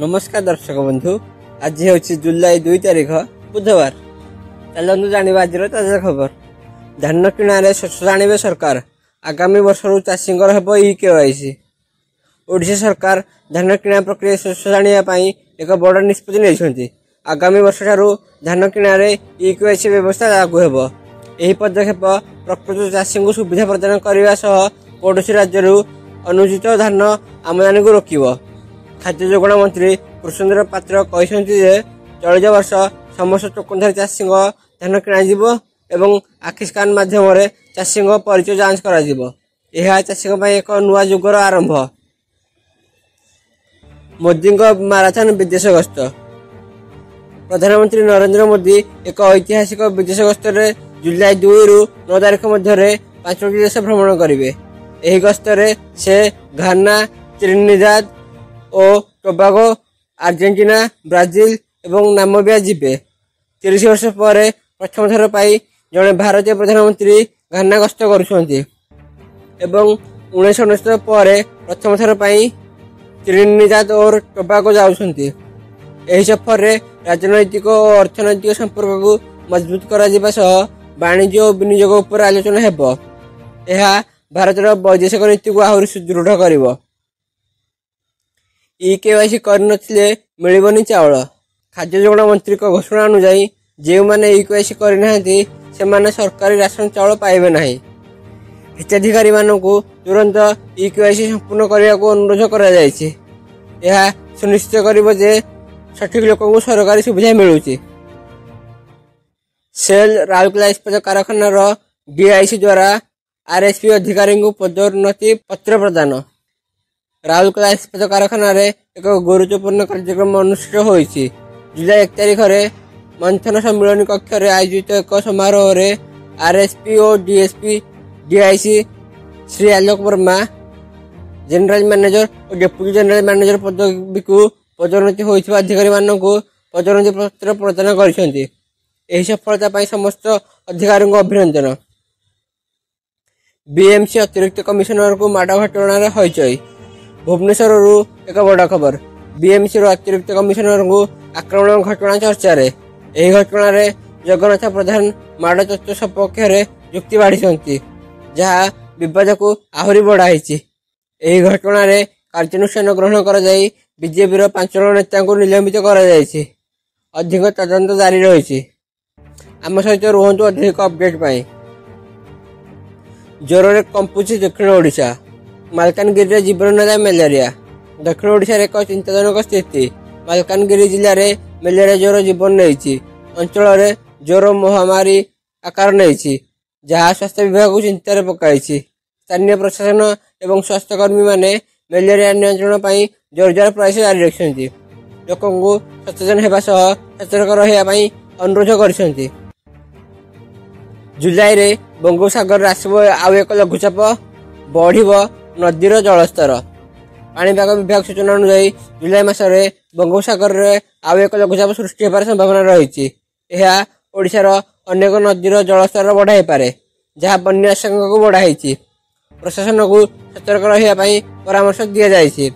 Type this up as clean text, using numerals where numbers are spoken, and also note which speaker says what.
Speaker 1: नमस्कार दर्शक बंधु, आज हूँ जुलाई 2 तारिख बुधवार। चलतु जाना आज ताजा खबर। धान किणारे शस्य जाणे सरकार, आगामी वर्ष चाषी केवाईसी। ओडिशा सरकार धान किणा प्रक्रिया शस्य जानापी एक बड़ निष्पत्ति नहीं। आगामी वर्ष धान किणारे केवाईसी व्यवस्था लागू हेब। यह पदक्षेप प्रकृत चाषी को सुविधा प्रदान करने सह पड़ोशी राज्य अनुचित धान आमदानी को रोक। खाद्य जोगाण मंत्री कृष्णेन्द्र पात्र कहते चलित वर्ष समस्त टोकनधारी चाषी धान किणाजिव आखि स्कान माध्यम चाषी परिचय जांच कर चाषी एक नुआ जुगर आरंभ। मोदी माराथन विदेश गस्त। प्रधानमंत्री नरेंद्र मोदी एक ऐतिहासिक विदेश गस्त जुलाई 2 रु 9 तारिख मध्य 5टी देश भ्रमण करेंगे। यह गस्त से घाना, त्रिनिदाद और टोबागो, आर्जेंटीना, ब्राजिल और नामिबिया जीवे। 30 वर्ष पर प्रथम थर पर जड़े भारतीय प्रधानमंत्री घाना गस्त करुछंती एवं 1999 पर प्रथम थर पर त्रिनिदाद और टोबागो जाउछंती। एही सफर रे राजनैतिक और अर्थनैतिक संपर्क को मजबूत करा सह वाणिज्य और विनियोग उपर आलोचना हेब। यह भारतर वैदेशिक नीति को आहरी सुदृढ़ करिवो। केवाईसी करनथिले मिलिबनी चाउल। खाद्य जोगाण मंत्री घोषणा अनुसार जो मैंने केवाईसी करना से सरकारी राशन चाउल पाइबे नहीं। हिताधिकारी मानू तुरंत केवाईसी संपूर्ण करने को अनुरोध कर सुनिश्चित करिबो जे सठिक लोक को सरकारी सुविधा मिलुची। सेल राउरकेला इस्पात कारखानार डीआईसी द्वारा आरएसपी अधिकारी को पदोन्नति पत्र प्रदान। राउरकेला इस्पात कारखाना एक गुरुत्वपूर्ण कार्यक्रम अनुष्ठित होईछि। जुलाई 1 तारिख मंथन सम्मेलन कक्ष आयोजित एक समारोह रे आरएसपी और DSP DIC Shri Alok Verma general manager और डेप्यूटी जनरल मैनेजर पदवी को पदोन्नति होइथिबा अधिकारी मानकु पदोन्नति पत्र प्रदान करिसेंती। एही सफलता पाई समस्त अधिकारी को अभिनंदन। बीएमसी अतिरिक्त कमिशनर को माड़ घटना हईचई। भुवनेश्वर एक बड़ खबर। बीएमसी अतिरिक्त कमिशनर को आक्रमण घटना चर्चा रे। यह घटना जगन्नाथ प्रधान माड़ तत्व सपक्ष युक्ति बाढ़ी जहाँ विवाद को आहरी बढ़ाई। यह घटना कार्यानुष्ठान ग्रहण कर बीजेपी 5 जन नेता को निलंबित कर अधिक तदंत जारी रही। आम सहित रुहतु अधिक अपडेट पाई। ज्वर कंपुची दक्षिण ओडिशा। मालकानगिरी जीवन नाला मेलेरिया। दक्षिण ओडिशा एक चिंताजनक स्थिति। मालकानगिरी जिले में मेलेरिया ज्वर जीवन नहीं अंचल ज्वर महामारी आकार नहीं जहाँ स्वास्थ्य विभाग को चिंतार पकाई। स्थानीय प्रशासन और स्वास्थ्यकर्मी माने मेलेरिया नियंत्रण पर जोरदार प्रयास जारी रखिंट। लोक को सचेतन होगा सह सतर्क रही अनुरोध कर। जुलाई रे बंगोपसागर आसब आउ एक लघुचाप बढ़ नदीर जलस्तर। पाणीपाग विभाग सूचना अनुसार जुलाई मासरे बंगोपसागर आउ एक लघुचाप सृष्टि होबार संभावना रही। यह ओडिशार अनेक नदीर जलस्तर बढ़ाई पारे जहाँ बन्या आशंका को बढ़ाई। प्रशासन को सतर्क रही परामर्श दि जाइए।